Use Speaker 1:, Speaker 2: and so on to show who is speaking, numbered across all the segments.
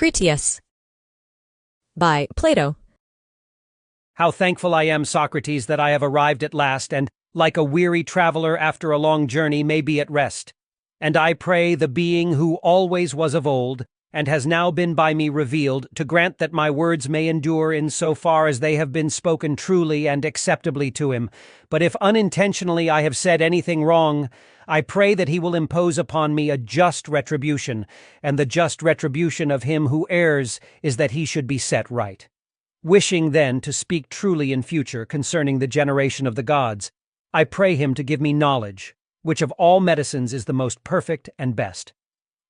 Speaker 1: Critias by Plato.
Speaker 2: How thankful I am, Socrates, that I have arrived at last, and, like a weary traveler after a long journey, may be at rest. And I pray the being who always was of old, and has now been by me revealed, to grant that my words may endure in so far as they have been spoken truly and acceptably to him. But if unintentionally I have said anything wrong, I pray that he will impose upon me a just retribution, and the just retribution of him who errs is that he should be set right. Wishing, then, to speak truly in future concerning the generation of the gods, I pray him to give me knowledge, which of all medicines is the most perfect and best.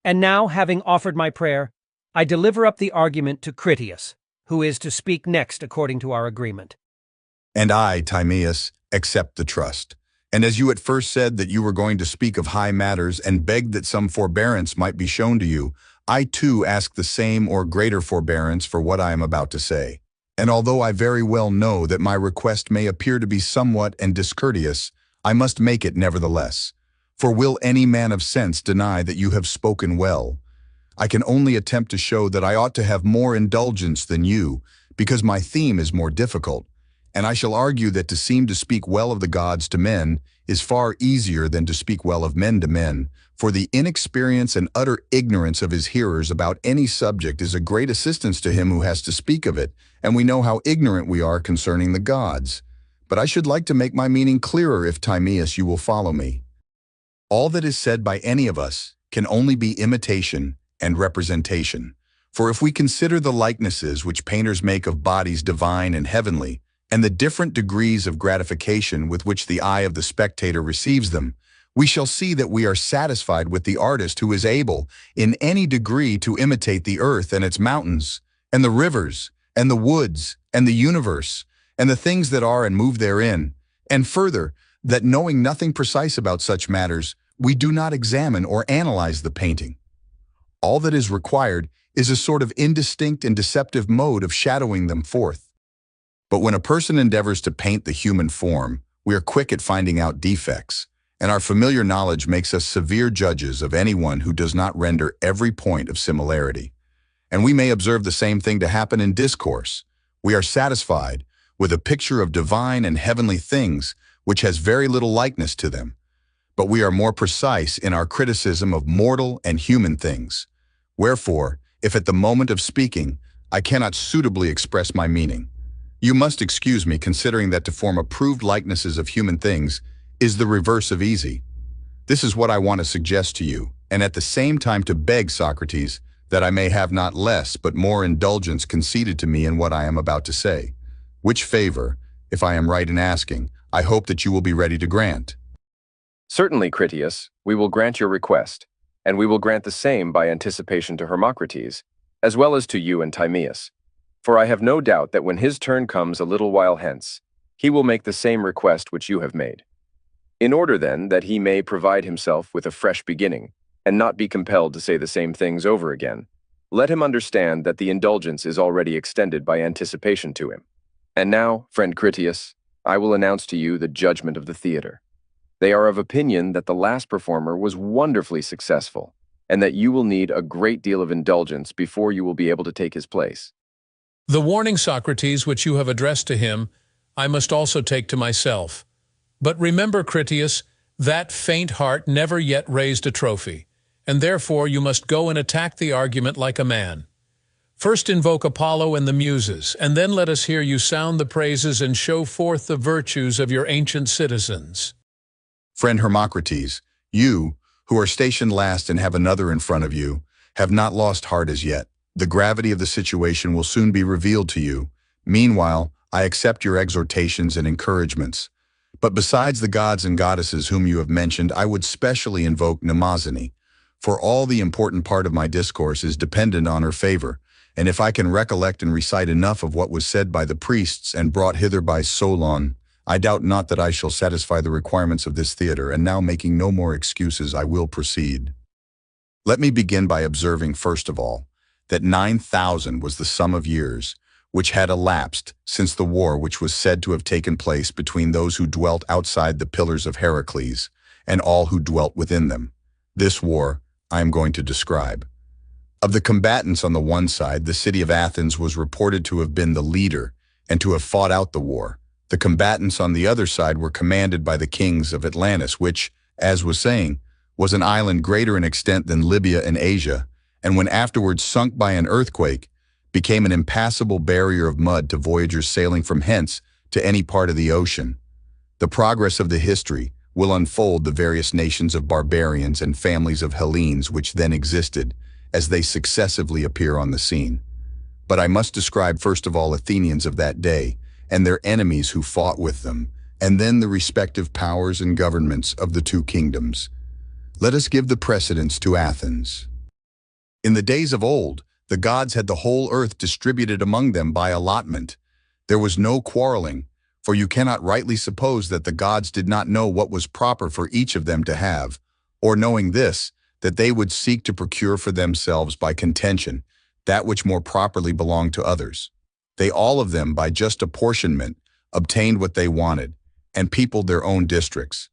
Speaker 2: And now, having offered my prayer, I deliver up the argument to Critias, who is to speak next according to our agreement.
Speaker 3: And I, Timaeus, accept the trust. And as you at first said that you were going to speak of high matters and begged that some forbearance might be shown to you, I too ask the same or greater forbearance for what I am about to say. And although I very well know that my request may appear to be somewhat and discourteous, I must make it nevertheless. For will any man of sense deny that you have spoken well? I can only attempt to show that I ought to have more indulgence than you, because my theme is more difficult, and I shall argue that to seem to speak well of the gods to men is far easier than to speak well of men to men, for the inexperience and utter ignorance of his hearers about any subject is a great assistance to him who has to speak of it, and we know how ignorant we are concerning the gods. But I should like to make my meaning clearer if, Timaeus, you will follow me. All that is said by any of us can only be imitation and representation. For if we consider the likenesses which painters make of bodies divine and heavenly, and the different degrees of gratification with which the eye of the spectator receives them, we shall see that we are satisfied with the artist who is able, in any degree, to imitate the earth and its mountains, and the rivers, and the woods, and the universe, and the things that are and move therein, and further, that knowing nothing precise about such matters, we do not examine or analyze the painting. All that is required is a sort of indistinct and deceptive mode of shadowing them forth. But when a person endeavors to paint the human form, we are quick at finding out defects, and our familiar knowledge makes us severe judges of anyone who does not render every point of similarity. And we may observe the same thing to happen in discourse. We are satisfied with a picture of divine and heavenly things which has very little likeness to them, but we are more precise in our criticism of mortal and human things. Wherefore, if at the moment of speaking, I cannot suitably express my meaning, you must excuse me, considering that to form approved likenesses of human things is the reverse of easy. This is what I want to suggest to you, and at the same time to beg, Socrates, that I may have not less but more indulgence conceded to me in what I am about to say, which favor, if I am right in asking, I hope that you will be ready to grant.
Speaker 4: Certainly, Critias, we will grant your request, and we will grant the same by anticipation to Hermocrates, as well as to you and Timaeus. For I have no doubt that when his turn comes a little while hence, he will make the same request which you have made. In order, then, that he may provide himself with a fresh beginning, and not be compelled to say the same things over again, let him understand that the indulgence is already extended by anticipation to him. And now, friend Critias, I will announce to you the judgment of the theater. They are of opinion that the last performer was wonderfully successful, and that you will need a great deal of indulgence before you will be able to take his place.
Speaker 5: The warning, Socrates, which you have addressed to him, I must also take to myself. But remember, Critias, that faint heart never yet raised a trophy, and therefore you must go and attack the argument like a man. First invoke Apollo and the Muses, and then let us hear you sound the praises and show forth the virtues of your ancient citizens.
Speaker 3: Friend Hermocrates, you, who are stationed last and have another in front of you, have not lost heart as yet. The gravity of the situation will soon be revealed to you. Meanwhile, I accept your exhortations and encouragements. But besides the gods and goddesses whom you have mentioned, I would specially invoke Mnemosyne, for all the important part of my discourse is dependent on her favor, and if I can recollect and recite enough of what was said by the priests and brought hither by Solon, I doubt not that I shall satisfy the requirements of this theater, and now making no more excuses, I will proceed. Let me begin by observing, first of all, that 9,000 was the sum of years which had elapsed since the war which was said to have taken place between those who dwelt outside the pillars of Heracles and all who dwelt within them. This war I am going to describe. Of the combatants on the one side, the city of Athens was reported to have been the leader and to have fought out the war. The combatants on the other side were commanded by the kings of Atlantis, which, as was saying, was an island greater in extent than Libya and Asia, and when afterwards sunk by an earthquake, became an impassable barrier of mud to voyagers sailing from hence to any part of the ocean. The progress of the history will unfold the various nations of barbarians and families of Hellenes which then existed, as they successively appear on the scene. But I must describe first of all Athenians of that day, and their enemies who fought with them, and then the respective powers and governments of the two kingdoms. Let us give the precedence to Athens. In the days of old, the gods had the whole earth distributed among them by allotment. There was no quarreling, for you cannot rightly suppose that the gods did not know what was proper for each of them to have, or knowing this, that they would seek to procure for themselves by contention that which more properly belonged to others. They all of them, by just apportionment, obtained what they wanted, and peopled their own districts.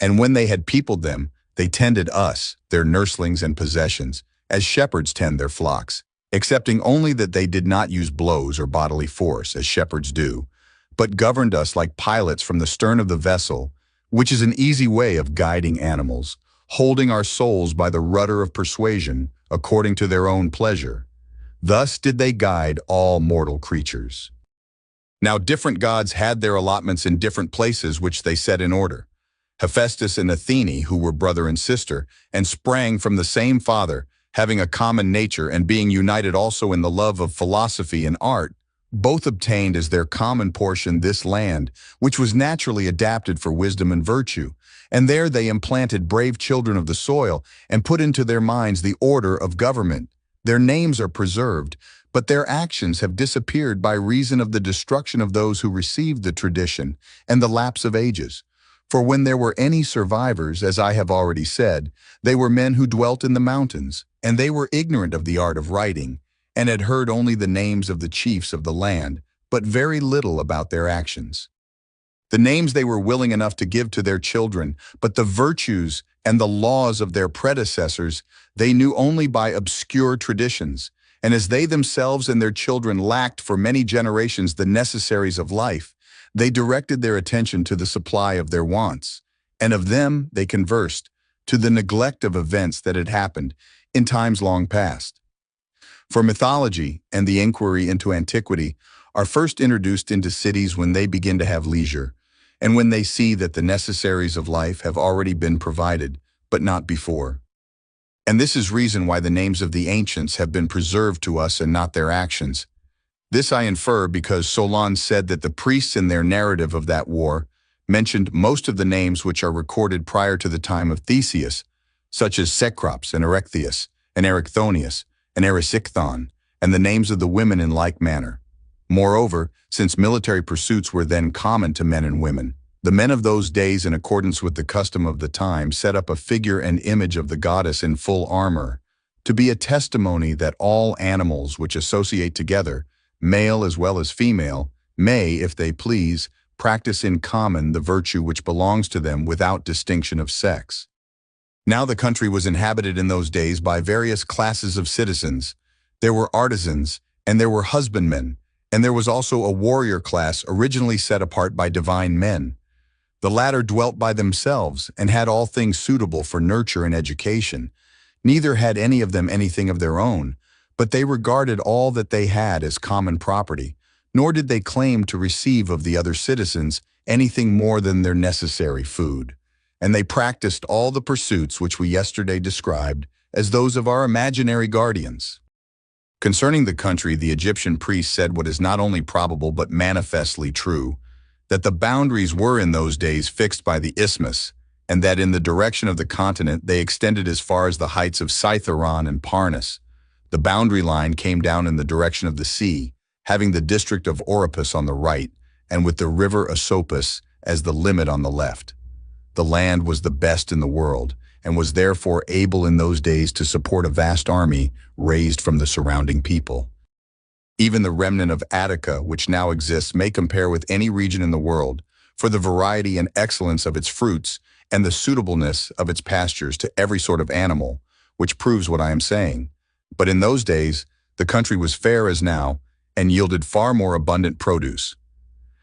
Speaker 3: And when they had peopled them, they tended us, their nurslings and possessions, as shepherds tend their flocks, excepting only that they did not use blows or bodily force, as shepherds do, but governed us like pilots from the stern of the vessel, which is an easy way of guiding animals, holding our souls by the rudder of persuasion, according to their own pleasure. Thus did they guide all mortal creatures. Now different gods had their allotments in different places which they set in order. Hephaestus and Athene, who were brother and sister, and sprang from the same father, having a common nature and being united also in the love of philosophy and art, both obtained as their common portion this land, which was naturally adapted for wisdom and virtue, and there they implanted brave children of the soil and put into their minds the order of government. Their names are preserved, but their actions have disappeared by reason of the destruction of those who received the tradition and the lapse of ages. For when there were any survivors, as I have already said, they were men who dwelt in the mountains, and they were ignorant of the art of writing, and had heard only the names of the chiefs of the land, but very little about their actions. The names they were willing enough to give to their children, but the virtues and the laws of their predecessors they knew only by obscure traditions, and as they themselves and their children lacked for many generations the necessaries of life, they directed their attention to the supply of their wants, and of them they conversed, to the neglect of events that had happened in times long past. For mythology and the inquiry into antiquity are first introduced into cities when they begin to have leisure, and when they see that the necessaries of life have already been provided, but not before. And this is reason why the names of the ancients have been preserved to us and not their actions. This I infer because Solon said that the priests in their narrative of that war mentioned most of the names which are recorded prior to the time of Theseus, such as Cecrops and Erechtheus and Erichthonius and Erysichthon, and the names of the women in like manner. Moreover, since military pursuits were then common to men and women, the men of those days, in accordance with the custom of the time, set up a figure and image of the goddess in full armor, to be a testimony that all animals which associate together, male as well as female, may, if they please, practice in common the virtue which belongs to them without distinction of sex. Now the country was inhabited in those days by various classes of citizens. There were artisans, and there were husbandmen, and there was also a warrior class originally set apart by divine men. The latter dwelt by themselves and had all things suitable for nurture and education. Neither had any of them anything of their own, but they regarded all that they had as common property, nor did they claim to receive of the other citizens anything more than their necessary food. And they practiced all the pursuits which we yesterday described as those of our imaginary guardians. Concerning the country, the Egyptian priests said what is not only probable but manifestly true, that the boundaries were in those days fixed by the isthmus, and that in the direction of the continent they extended as far as the heights of Scytharon and Parnus. The boundary line came down in the direction of the sea, having the district of Oropus on the right, and with the river Asopus as the limit on the left. The land was the best in the world, and was therefore able in those days to support a vast army raised from the surrounding people. Even the remnant of Attica, which now exists, may compare with any region in the world, for the variety and excellence of its fruits and the suitableness of its pastures to every sort of animal, which proves what I am saying. But in those days, the country was fair as now, and yielded far more abundant produce.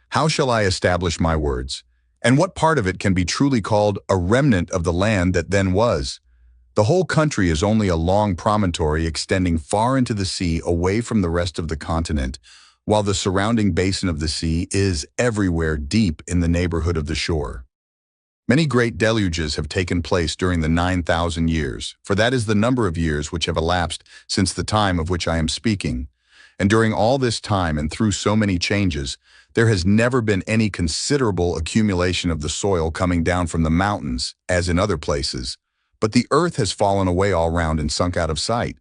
Speaker 3: How shall I establish my words? And what part of it can be truly called a remnant of the land that then was? The whole country is only a long promontory extending far into the sea away from the rest of the continent, while the surrounding basin of the sea is everywhere deep in the neighborhood of the shore. Many great deluges have taken place during the 9,000 years, for that is the number of years which have elapsed since the time of which I am speaking. And during all this time and through so many changes, there has never been any considerable accumulation of the soil coming down from the mountains, as in other places, but the earth has fallen away all round and sunk out of sight.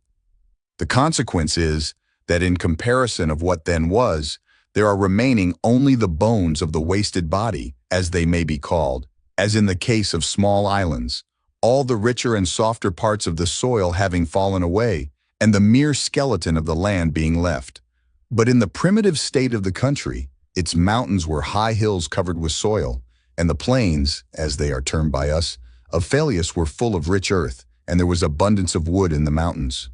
Speaker 3: The consequence is that in comparison of what then was, there are remaining only the bones of the wasted body, as they may be called, as in the case of small islands, all the richer and softer parts of the soil having fallen away, and the mere skeleton of the land being left. But in the primitive state of the country, its mountains were high hills covered with soil, and the plains, as they are termed by us, of Phallius were full of rich earth, and there was abundance of wood in the mountains.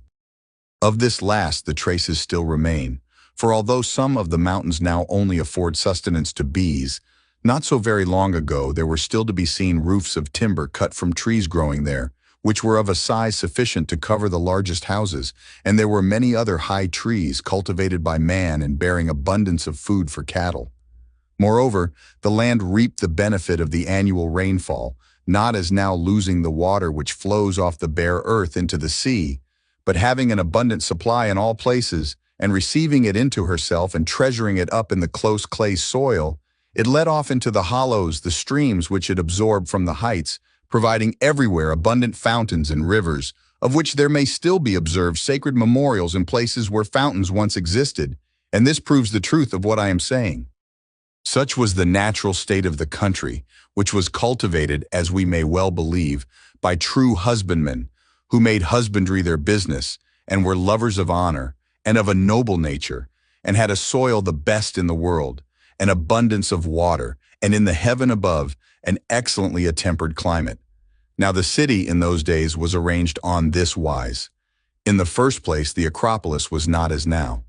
Speaker 3: Of this last the traces still remain, for although some of the mountains now only afford sustenance to bees, not so very long ago there were still to be seen roofs of timber cut from trees growing there, which were of a size sufficient to cover the largest houses, and there were many other high trees cultivated by man and bearing abundance of food for cattle. Moreover, the land reaped the benefit of the annual rainfall, not as now losing the water which flows off the bare earth into the sea, but having an abundant supply in all places, and receiving it into herself and treasuring it up in the close clay soil, it led off into the hollows the streams which it absorbed from the heights, providing everywhere abundant fountains and rivers, of which there may still be observed sacred memorials in places where fountains once existed, and this proves the truth of what I am saying. Such was the natural state of the country, which was cultivated, as we may well believe, by true husbandmen, who made husbandry their business, and were lovers of honor, and of a noble nature, and had a soil the best in the world, an abundance of water, and in the heaven above, an excellently attempered climate. Now the city in those days was arranged on this wise. In the first place, the Acropolis was not as now.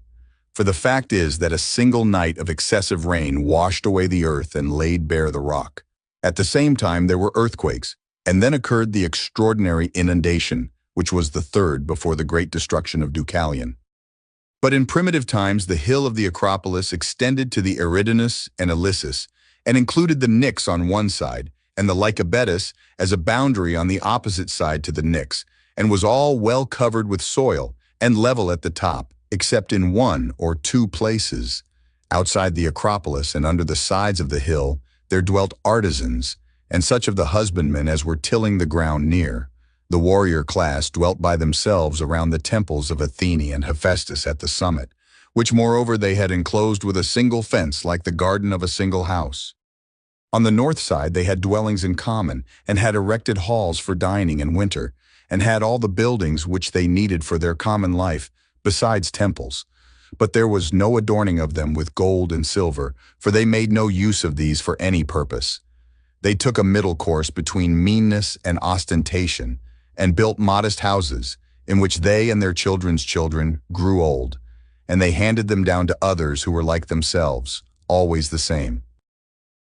Speaker 3: For the fact is that a single night of excessive rain washed away the earth and laid bare the rock. At the same time there were earthquakes, and then occurred the extraordinary inundation, which was the third before the great destruction of Deucalion. But in primitive times the hill of the Acropolis extended to the Eridanus and Ilissus, and included the Nix on one side, and the Lycabettus as a boundary on the opposite side to the Nix, and was all well covered with soil, and level at the top, except in one or two places. Outside the Acropolis and under the sides of the hill there dwelt artisans, and such of the husbandmen as were tilling the ground near. The warrior class dwelt by themselves around the temples of Athene and Hephaestus at the summit, which moreover they had enclosed with a single fence like the garden of a single house. On the north side they had dwellings in common, and had erected halls for dining in winter, and had all the buildings which they needed for their common life, besides temples. But there was no adorning of them with gold and silver, for they made no use of these for any purpose. They took a middle course between meanness and ostentation, and built modest houses, in which they and their children's children grew old, and they handed them down to others who were like themselves, always the same.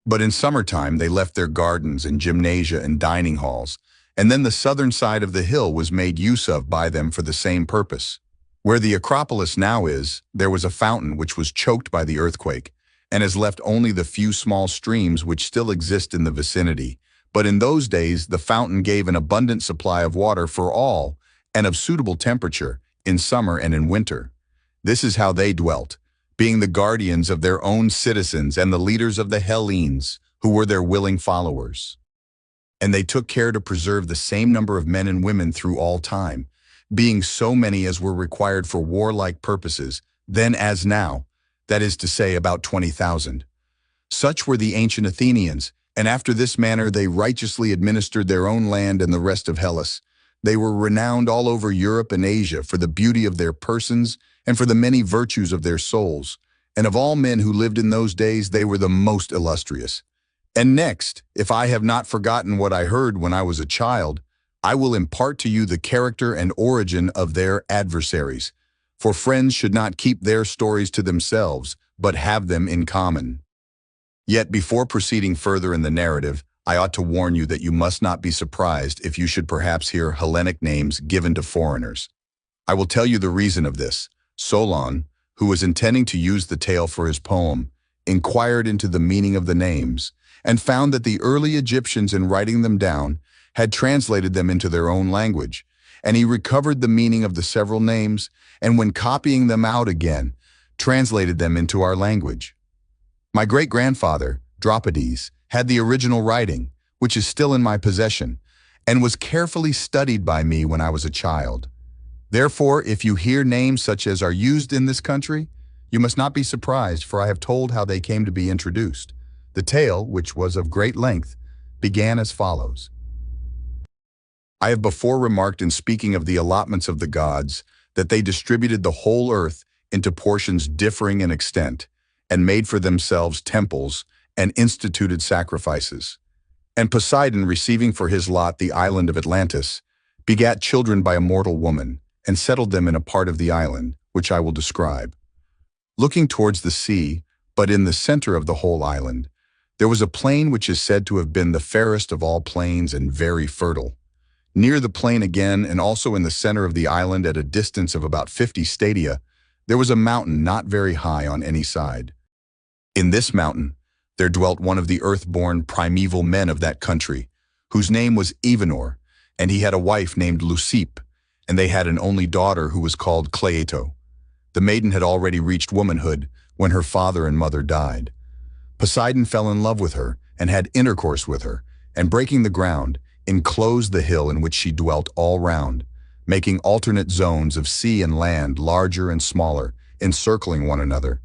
Speaker 3: But in summertime they left their gardens and gymnasia and dining halls, and then the southern side of the hill was made use of by them for the same purpose. Where the Acropolis now is, there was a fountain which was choked by the earthquake, and has left only the few small streams which still exist in the vicinity. But in those days the fountain gave an abundant supply of water for all, and of suitable temperature, in summer and in winter. This is how they dwelt, being the guardians of their own citizens and the leaders of the Hellenes, who were their willing followers. And they took care to preserve the same number of men and women through all time, being so many as were required for warlike purposes, then as now, that is to say about 20,000. Such were the ancient Athenians, and after this manner they righteously administered their own land and the rest of Hellas. They were renowned all over Europe and Asia for the beauty of their persons and for the many virtues of their souls, and of all men who lived in those days they were the most illustrious. And next, if I have not forgotten what I heard when I was a child, I will impart to you the character and origin of their adversaries. For friends should not keep their stories to themselves, but have them in common. Yet before proceeding further in the narrative, I ought to warn you that you must not be surprised if you should perhaps hear Hellenic names given to foreigners. I will tell you the reason of this. Solon, who was intending to use the tale for his poem, inquired into the meaning of the names, and found that the early Egyptians in writing them down had translated them into their own language, and he recovered the meaning of the several names, and when copying them out again, translated them into our language. My great-grandfather, Dropides, had the original writing, which is still in my possession, and was carefully studied by me when I was a child. Therefore, if you hear names such as are used in this country, you must not be surprised, for I have told how they came to be introduced. The tale, which was of great length, began as follows. I have before remarked in speaking of the allotments of the gods that they distributed the whole earth into portions differing in extent, and made for themselves temples and instituted sacrifices. And Poseidon, receiving for his lot the island of Atlantis, begat children by a mortal woman, and settled them in a part of the island, which I will describe. Looking towards the sea, but in the center of the whole island, there was a plain which is said to have been the fairest of all plains and very fertile. Near the plain again, and also in the center of the island at a distance of about 50 stadia, there was a mountain not very high on any side. In this mountain, there dwelt one of the earth-born primeval men of that country, whose name was Evenor, and he had a wife named Leucippe, and they had an only daughter who was called Cleito. The maiden had already reached womanhood when her father and mother died. Poseidon fell in love with her and had intercourse with her, and breaking the ground, enclosed the hill in which she dwelt all round, making alternate zones of sea and land larger and smaller, encircling one another.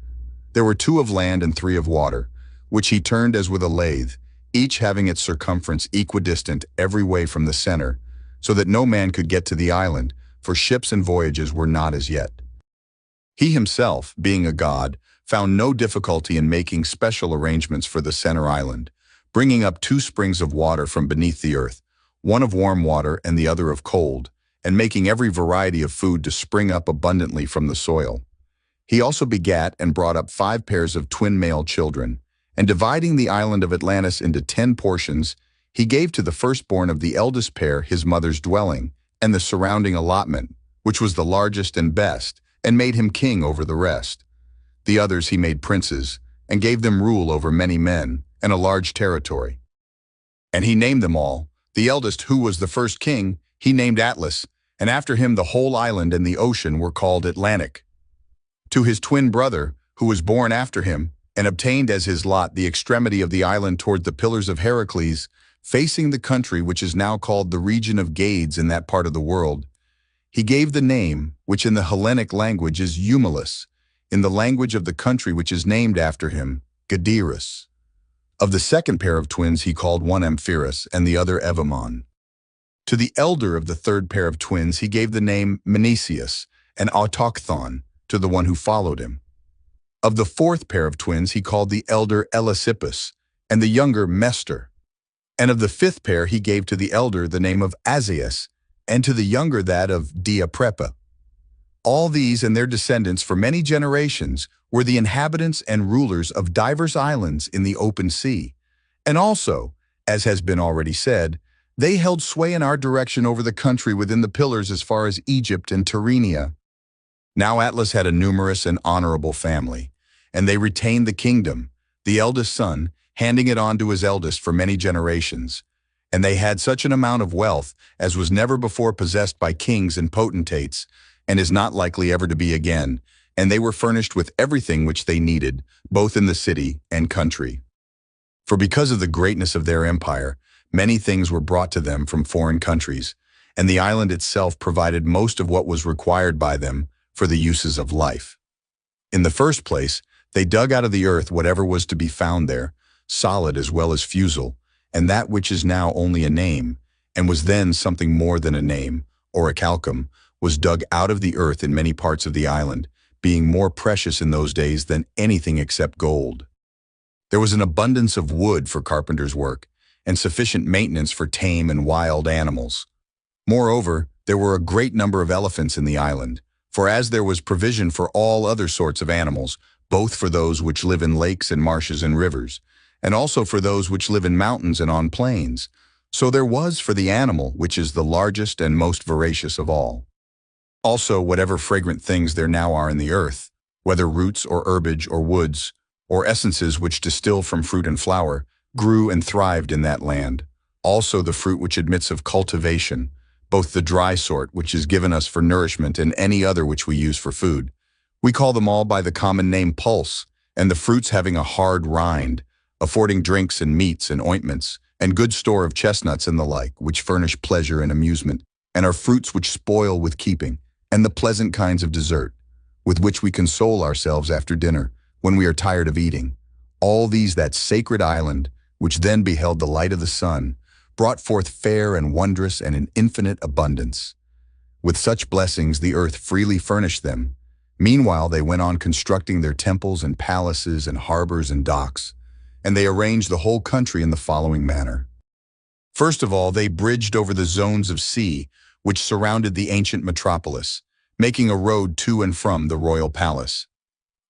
Speaker 3: There were 2 of land and 3 of water, which he turned as with a lathe, each having its circumference equidistant every way from the center, so that no man could get to the island, for ships and voyages were not as yet. He himself, being a god, found no difficulty in making special arrangements for the center island, bringing up 2 springs of water from beneath the earth, one of warm water and the other of cold, and making every variety of food to spring up abundantly from the soil. He also begat and brought up 5 pairs of twin male children, and dividing the island of Atlantis into 10 portions, he gave to the firstborn of the eldest pair his mother's dwelling, and the surrounding allotment, which was the largest and best, and made him king over the rest. The others he made princes, and gave them rule over many men, and a large territory. And he named them all. The eldest, who was the first king, he named Atlas, and after him the whole island and the ocean were called Atlantic. To his twin brother, who was born after him, and obtained as his lot the extremity of the island toward the Pillars of Heracles, facing the country which is now called the region of Gades in that part of the world, he gave the name, which in the Hellenic language is Eumelus, in the language of the country which is named after him, Gadeirus. Of the second pair of twins he called one Amphiras and the other Evamon. To the elder of the third pair of twins he gave the name Menesius, and Autochthon to the one who followed him. Of the fourth pair of twins he called the elder Elasippus, and the younger Mestor. And of the fifth pair he gave to the elder the name of Azias, and to the younger that of Diaprepa. All these and their descendants for many generations were the inhabitants and rulers of divers islands in the open sea. And also, as has been already said, they held sway in our direction over the country within the pillars as far as Egypt and Tyrrhenia. Now Atlas had a numerous and honorable family, and they retained the kingdom, the eldest son, handing it on to his eldest for many generations. And they had such an amount of wealth as was never before possessed by kings and potentates, and is not likely ever to be again, and they were furnished with everything which they needed, both in the city and country. For because of the greatness of their empire, many things were brought to them from foreign countries, and the island itself provided most of what was required by them for the uses of life. In the first place, they dug out of the earth whatever was to be found there, solid as well as fusel, and that which is now only a name, and was then something more than a name, or a calcum, was dug out of the earth in many parts of the island, being more precious in those days than anything except gold. There was an abundance of wood for carpenter's work, and sufficient maintenance for tame and wild animals. Moreover, there were a great number of elephants in the island, for as there was provision for all other sorts of animals, both for those which live in lakes and marshes and rivers, and also for those which live in mountains and on plains, so there was for the animal which is the largest and most voracious of all. Also, whatever fragrant things there now are in the earth, whether roots or herbage or woods, or essences which distill from fruit and flower, grew and thrived in that land. Also the fruit which admits of cultivation, both the dry sort which is given us for nourishment and any other which we use for food. We call them all by the common name pulse, and the fruits having a hard rind, affording drinks and meats and ointments, and good store of chestnuts and the like, which furnish pleasure and amusement, and are fruits which spoil with keeping, and the pleasant kinds of dessert, with which we console ourselves after dinner, when we are tired of eating. All these that sacred island, which then beheld the light of the sun, brought forth fair and wondrous and in infinite abundance. With such blessings the earth freely furnished them. Meanwhile they went on constructing their temples and palaces and harbors and docks, and they arranged the whole country in the following manner. First of all, they bridged over the zones of sea which surrounded the ancient metropolis, making a road to and from the royal palace.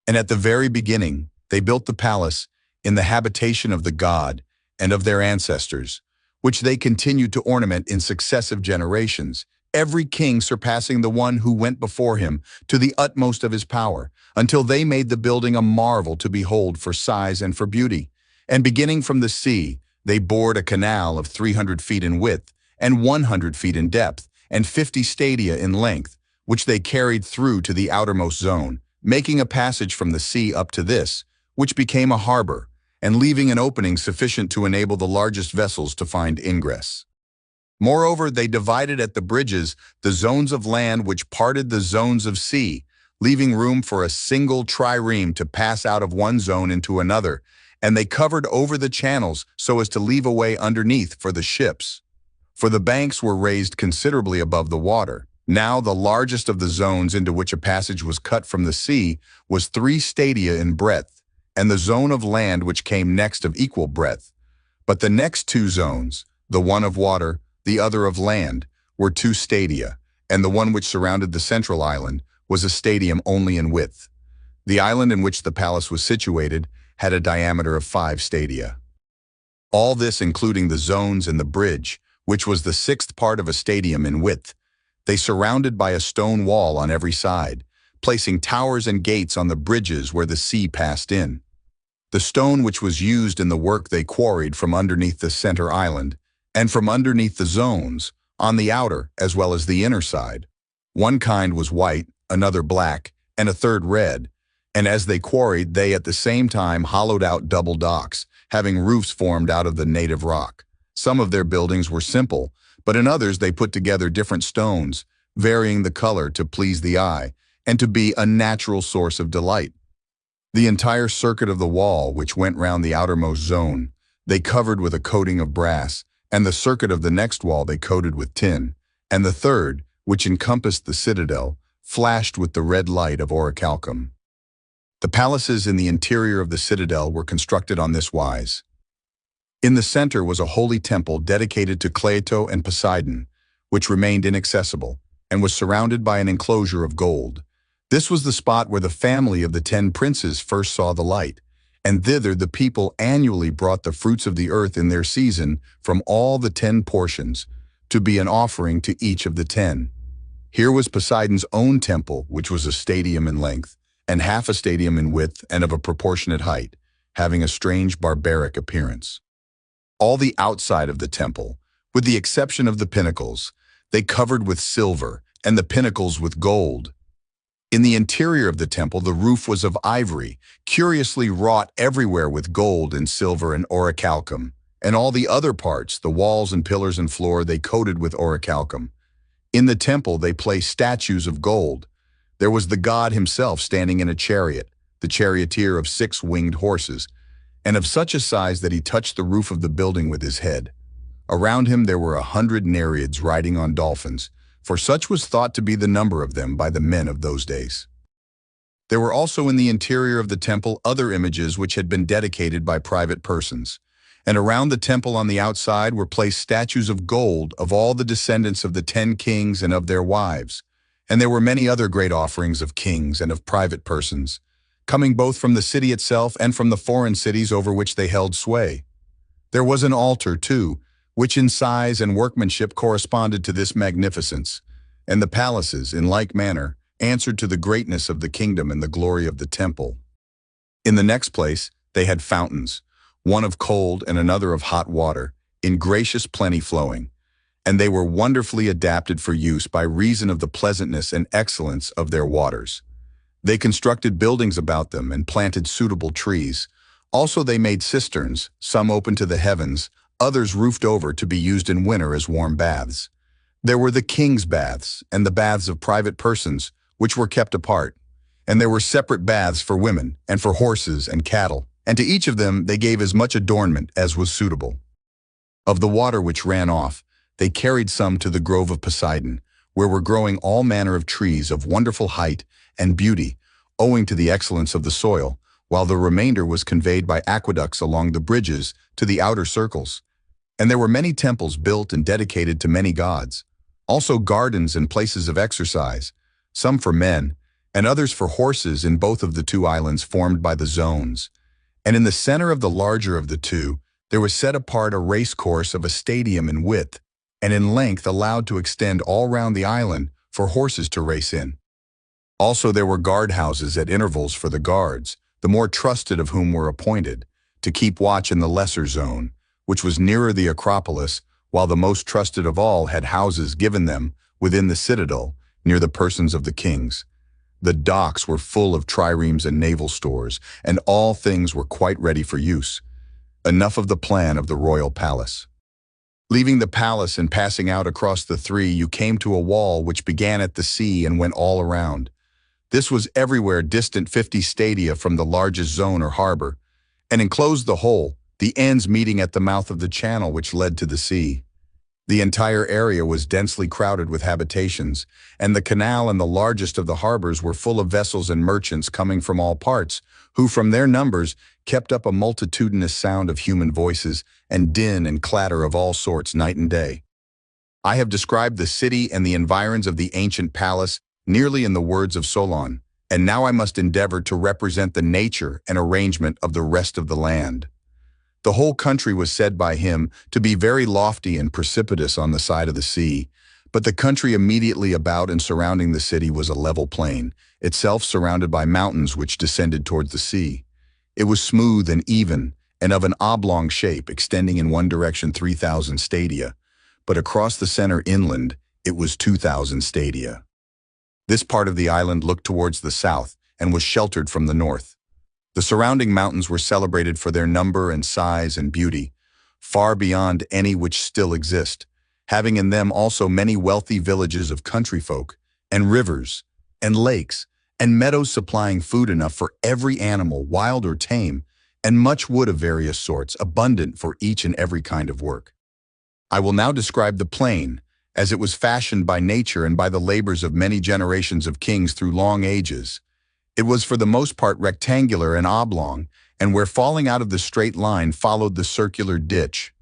Speaker 3: And at the very beginning, they built the palace in the habitation of the god and of their ancestors, which they continued to ornament in successive generations, every king surpassing the one who went before him to the utmost of his power, until they made the building a marvel to behold for size and for beauty. And beginning from the sea, they bored a canal of 300 feet in width and 100 feet in depth and 50 stadia in length, which they carried through to the outermost zone, making a passage from the sea up to this, which became a harbor, and leaving an opening sufficient to enable the largest vessels to find ingress. Moreover, they divided at the bridges the zones of land which parted the zones of sea, leaving room for a single trireme to pass out of one zone into another, and they covered over the channels so as to leave a way underneath for the ships. For the banks were raised considerably above the water. Now the largest of the zones into which a passage was cut from the sea was 3 stadia in breadth, and the zone of land which came next of equal breadth. But the next 2 zones, the one of water, the other of land, were 2 stadia, and the one which surrounded the central island was a stadium only in width. The island in which the palace was situated had a diameter of 5 stadia. All this including the zones and the bridge, which was the 6th part of a stadium in width, they surrounded by a stone wall on every side, placing towers and gates on the bridges where the sea passed in. The stone which was used in the work they quarried from underneath the center island, and from underneath the zones, on the outer as well as the inner side. One kind was white, another black, and a third red, and as they quarried they at the same time hollowed out double docks, having roofs formed out of the native rock. Some of their buildings were simple, but in others they put together different stones, varying the color to please the eye, and to be a natural source of delight. The entire circuit of the wall, which went round the outermost zone, they covered with a coating of brass, and the circuit of the next wall they coated with tin, and the third, which encompassed the citadel, flashed with the red light of orichalcum. The palaces in the interior of the citadel were constructed on this wise. In the center was a holy temple dedicated to Plato and Poseidon, which remained inaccessible, and was surrounded by an enclosure of gold. This was the spot where the family of the 10 princes first saw the light, and thither the people annually brought the fruits of the earth in their season from all the 10 portions, to be an offering to each of the 10. Here was Poseidon's own temple, which was a stadium in length, and half a stadium in width and of a proportionate height, having a strange barbaric appearance. All the outside of the temple, with the exception of the pinnacles, they covered with silver, and the pinnacles with gold. In the interior of the temple, the roof was of ivory, curiously wrought everywhere with gold and silver and orichalcum, and all the other parts, the walls and pillars and floor, they coated with orichalcum. In the temple they placed statues of gold. There was the god himself standing in a chariot, the charioteer of 6 winged horses, and of such a size that he touched the roof of the building with his head. Around him there were 100 nereids riding on dolphins, for such was thought to be the number of them by the men of those days. There were also in the interior of the temple other images which had been dedicated by private persons, and around the temple on the outside were placed statues of gold of all the descendants of the 10 kings and of their wives. And there were many other great offerings of kings and of private persons, coming both from the city itself and from the foreign cities over which they held sway. There was an altar, too, which in size and workmanship corresponded to this magnificence, and the palaces, in like manner, answered to the greatness of the kingdom and the glory of the temple. In the next place, they had fountains, one of cold and another of hot water, in gracious plenty flowing, and they were wonderfully adapted for use by reason of the pleasantness and excellence of their waters. They constructed buildings about them and planted suitable trees. Also they made cisterns, some open to the heavens, others roofed over to be used in winter as warm baths. There were the king's baths and the baths of private persons, which were kept apart. And there were separate baths for women and for horses and cattle, and to each of them they gave as much adornment as was suitable. Of the water which ran off, they carried some to the grove of Poseidon, where were growing all manner of trees of wonderful height and beauty, owing to the excellence of the soil, while the remainder was conveyed by aqueducts along the bridges to the outer circles. And there were many temples built and dedicated to many gods, also gardens and places of exercise, some for men, and others for horses in both of the two islands formed by the zones. And in the center of the larger of the two, there was set apart a race course of a stadium in width, and in length allowed to extend all round the island for horses to race in. Also there were guardhouses at intervals for the guards, the more trusted of whom were appointed, to keep watch in the lesser zone, which was nearer the Acropolis, while the most trusted of all had houses given them within the citadel, near the persons of the kings. The docks were full of triremes and naval stores, and all things were quite ready for use. Enough of the plan of the royal palace. Leaving the palace and passing out across the three, you came to a wall which began at the sea and went all around. This was everywhere distant 50 stadia from the largest zone or harbor, and enclosed the whole, the ends meeting at the mouth of the channel which led to the sea. The entire area was densely crowded with habitations, and the canal and the largest of the harbors were full of vessels and merchants coming from all parts, who from their numbers kept up a multitudinous sound of human voices and din and clatter of all sorts night and day. I have described the city and the environs of the ancient palace nearly in the words of Solon, and now I must endeavor to represent the nature and arrangement of the rest of the land. The whole country was said by him to be very lofty and precipitous on the side of the sea, but the country immediately about and surrounding the city was a level plain, itself surrounded by mountains which descended towards the sea. It was smooth and even, and of an oblong shape, extending in one direction 3,000 stadia, but across the center inland it was 2,000 stadia. This part of the island looked towards the south and was sheltered from the north. The surrounding mountains were celebrated for their number and size and beauty, far beyond any which still exist, having in them also many wealthy villages of country folk, and rivers, and lakes, and meadows supplying food enough for every animal, wild or tame, and much wood of various sorts, abundant for each and every kind of work. I will now describe the plain, as it was fashioned by nature and by the labors of many generations of kings through long ages. It was for the most part rectangular and oblong, and where falling out of the straight line followed the circular ditch.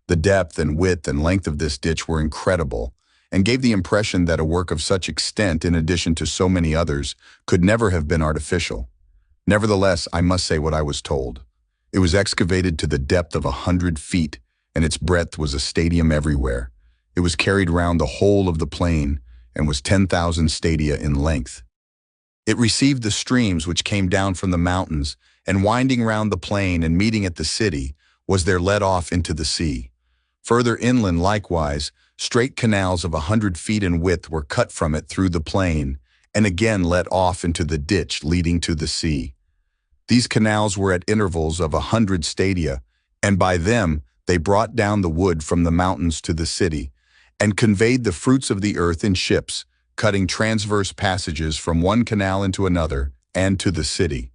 Speaker 3: The depth and width and length of this ditch were incredible, and gave the impression that a work of such extent, in addition to so many others, could never have been artificial. Nevertheless, I must say what I was told. It was excavated to the depth of 100 feet, and its breadth was a stadium everywhere. It was carried round the whole of the plain, and was 10,000 stadia in length. It received the streams which came down from the mountains, and winding round the plain and meeting at the city, was there led off into the sea. Further inland likewise, straight canals of 100 feet in width were cut from it through the plain, and again let off into the ditch leading to the sea. These canals were at intervals of 100 stadia, and by them they brought down the wood from the mountains to the city, and conveyed the fruits of the earth in ships, cutting transverse passages from one canal into another, and to the city.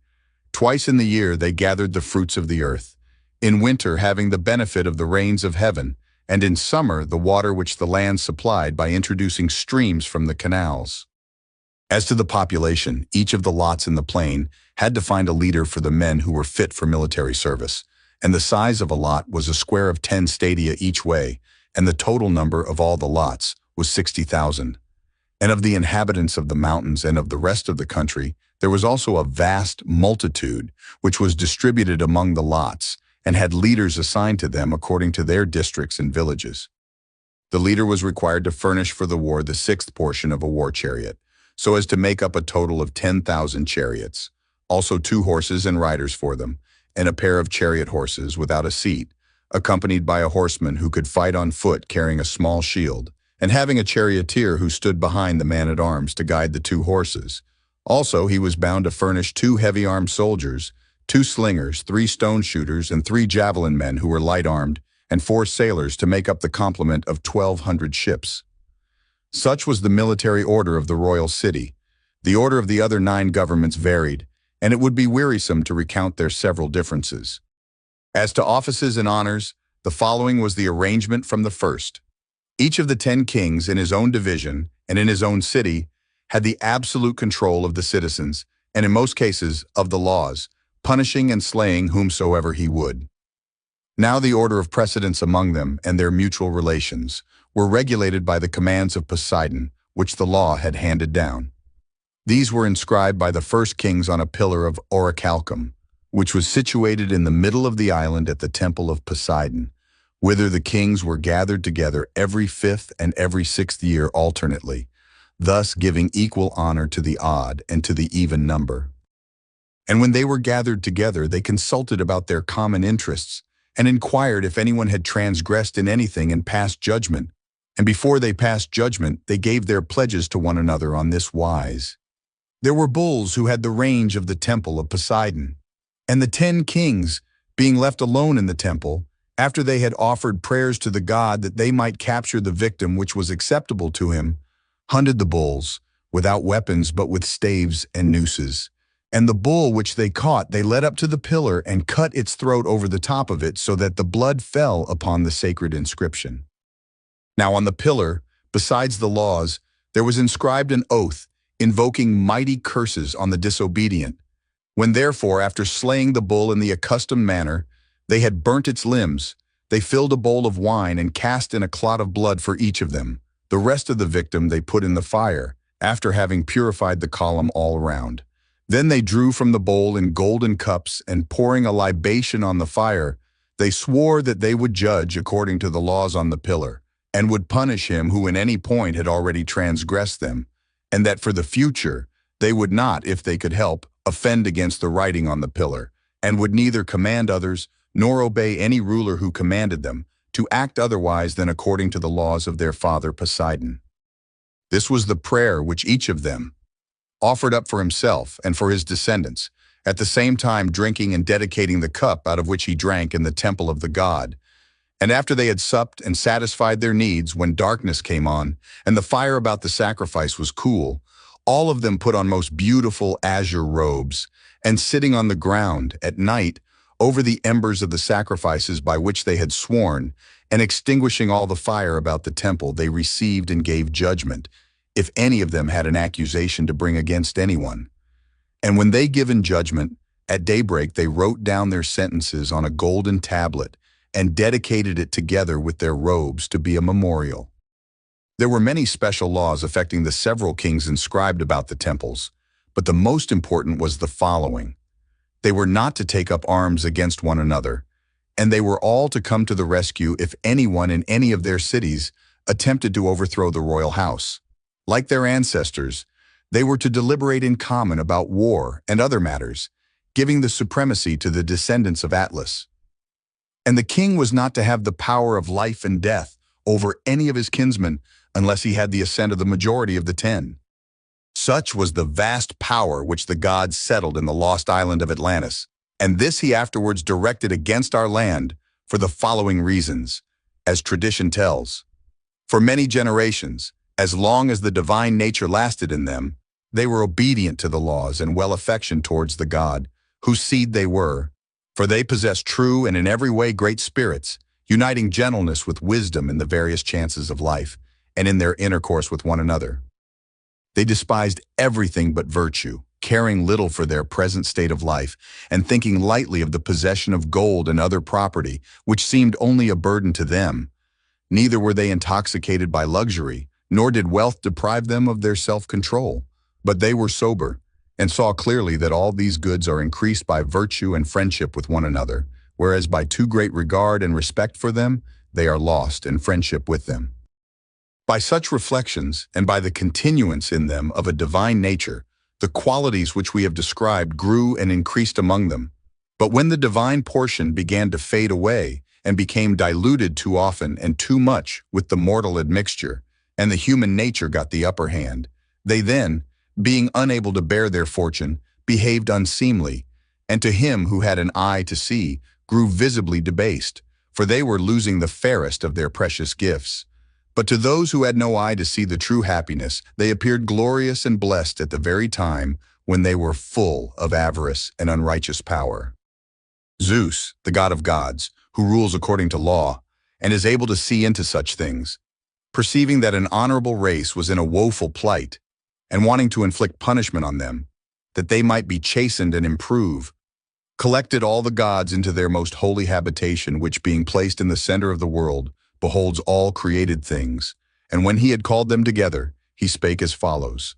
Speaker 3: Twice in the year they gathered the fruits of the earth, in winter having the benefit of the rains of heaven, and in summer the water which the land supplied by introducing streams from the canals. As to the population, each of the lots in the plain had to find a leader for the men who were fit for military service, and the size of a lot was a square of 10 stadia each way, and the total number of all the lots was 60,000. And of the inhabitants of the mountains and of the rest of the country, there was also a vast multitude, which was distributed among the lots, and had leaders assigned to them according to their districts and villages. The leader was required to furnish for the war the sixth portion of a war chariot, so as to make up a total of 10,000 chariots, also 2 horses and riders for them, and a pair of chariot horses without a seat, accompanied by a horseman who could fight on foot carrying a small shield, and having a charioteer who stood behind the man-at-arms to guide the 2 horses. Also, he was bound to furnish 2 heavy-armed soldiers, 2 slingers, 3 stone shooters, and 3 javelin men who were light-armed, and 4 sailors to make up the complement of 1,200 ships. Such was the military order of the royal city. The order of the other 9 governments varied, and it would be wearisome to recount their several differences. As to offices and honors, the following was the arrangement from the first. Each of the 10 kings in his own division and in his own city had the absolute control of the citizens, and in most cases of the laws, punishing and slaying whomsoever he would. Now the order of precedence among them and their mutual relations were regulated by the commands of Poseidon, which the law had handed down. These were inscribed by the first kings on a pillar of orichalcum, which was situated in the middle of the island at the temple of Poseidon, whither the kings were gathered together every 5th and every 6th year alternately, thus giving equal honor to the odd and to the even number. And when they were gathered together, they consulted about their common interests, and inquired if anyone had transgressed in anything and passed judgment. And before they passed judgment, they gave their pledges to one another on this wise. There were bulls who had the range of the temple of Poseidon, and the 10 kings, being left alone in the temple, after they had offered prayers to the god that they might capture the victim which was acceptable to him, hunted the bulls, without weapons but with staves and nooses. And the bull which they caught they led up to the pillar and cut its throat over the top of it so that the blood fell upon the sacred inscription. Now on the pillar, besides the laws, there was inscribed an oath, invoking mighty curses on the disobedient. When therefore, after slaying the bull in the accustomed manner, they had burnt its limbs, they filled a bowl of wine and cast in a clot of blood for each of them. The rest of the victim they put in the fire, after having purified the column all around. Then they drew from the bowl in golden cups, and pouring a libation on the fire, they swore that they would judge according to the laws on the pillar, and would punish him who in any point had already transgressed them, and that for the future they would not, if they could help, offend against the writing on the pillar, and would neither command others, nor obey any ruler who commanded them, to act otherwise than according to the laws of their father Poseidon. This was the prayer which each of them offered up for himself and for his descendants, at the same time drinking and dedicating the cup out of which he drank in the temple of the god. And after they had supped and satisfied their needs, when darkness came on, and the fire about the sacrifice was cool, all of them put on most beautiful azure robes, and sitting on the ground at night over the embers of the sacrifices by which they had sworn, and extinguishing all the fire about the temple, they received and gave judgment, if any of them had an accusation to bring against anyone. And when they given judgment, at daybreak they wrote down their sentences on a golden tablet, and dedicated it together with their robes to be a memorial. There were many special laws affecting the several kings inscribed about the temples, but the most important was the following. They were not to take up arms against one another, and they were all to come to the rescue if anyone in any of their cities attempted to overthrow the royal house. Like their ancestors, they were to deliberate in common about war and other matters, giving the supremacy to the descendants of Atlas. And the king was not to have the power of life and death over any of his kinsmen unless he had the assent of the majority of the 10. Such was the vast power which the gods settled in the lost island of Atlantis, and this he afterwards directed against our land for the following reasons, as tradition tells. For many generations, as long as the divine nature lasted in them, they were obedient to the laws and well affectioned towards the god, whose seed they were, for they possessed true and in every way great spirits, uniting gentleness with wisdom in the various chances of life, and in their intercourse with one another. They despised everything but virtue, caring little for their present state of life, and thinking lightly of the possession of gold and other property, which seemed only a burden to them. Neither were they intoxicated by luxury, nor did wealth deprive them of their self-control. But they were sober, and saw clearly that all these goods are increased by virtue and friendship with one another, whereas by too great regard and respect for them, they are lost in friendship with them. By such reflections, and by the continuance in them of a divine nature, the qualities which we have described grew and increased among them. But when the divine portion began to fade away, and became diluted too often and too much with the mortal admixture, and the human nature got the upper hand, they then, being unable to bear their fortune, behaved unseemly, and to him who had an eye to see, grew visibly debased, for they were losing the fairest of their precious gifts. But to those who had no eye to see the true happiness, they appeared glorious and blessed at the very time when they were full of avarice and unrighteous power. Zeus, the god of gods, who rules according to law, and is able to see into such things, perceiving that an honorable race was in a woeful plight, and wanting to inflict punishment on them, that they might be chastened and improve, collected all the gods into their most holy habitation, which being placed in the center of the world, beholds all created things. And when he had called them together, he spake as follows.